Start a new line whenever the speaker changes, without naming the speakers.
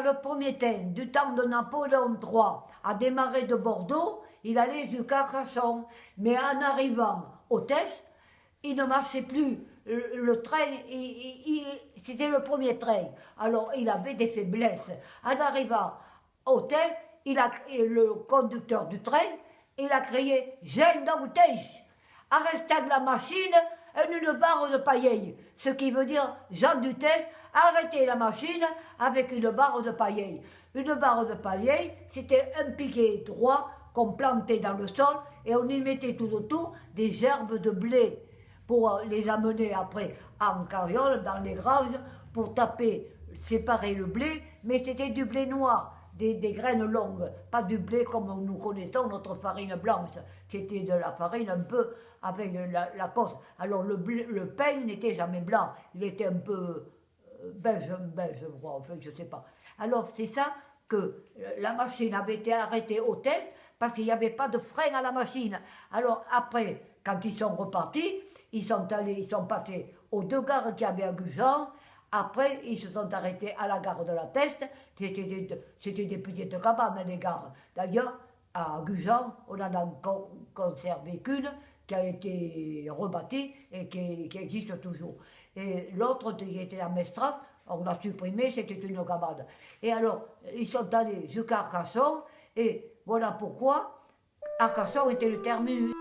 Le premier train du temps de Napoléon III a démarré de Bordeaux, il allait jusqu'à Arcachon. Mais en arrivant au Test, il ne marchait plus. Le train, c'était le premier train. Alors il avait des faiblesses. En arrivant au Test, le conducteur du train, il a crié « Gêne d'embouteillage !» Arrêta de la machine une barre de pailleille. Ce qui veut dire Jean Dutèche arrêter la machine avec une barre de pailleille. Une barre de pailleille, c'était un piquet droit qu'on plantait dans le sol et on y mettait tout autour des gerbes de blé pour les amener après en carriole dans les granges pour taper, séparer le blé, mais c'était du blé noir. Des graines longues, pas du blé comme nous connaissons notre farine blanche. C'était de la farine un peu avec la cosse. Alors le pain n'était jamais blanc, il était un peu beige, je crois, enfin je ne sais pas. Alors c'est ça que la machine avait été arrêtée au tête parce qu'il n'y avait pas de frein à la machine. Alors après, quand ils sont repartis, ils sont passés aux deux gares qu'il y avait à Gujan. Après, ils se sont arrêtés à la gare de la Teste. C'était des petites cabanes, les gares. D'ailleurs, à Gujan, on en a conservé qu'une qui a été rebâtie et qui existe toujours. Et l'autre qui était à Mestras, on l'a supprimé, c'était une cabane. Et alors, ils sont allés jusqu'à Arcachon, et voilà pourquoi Arcachon était le terminus.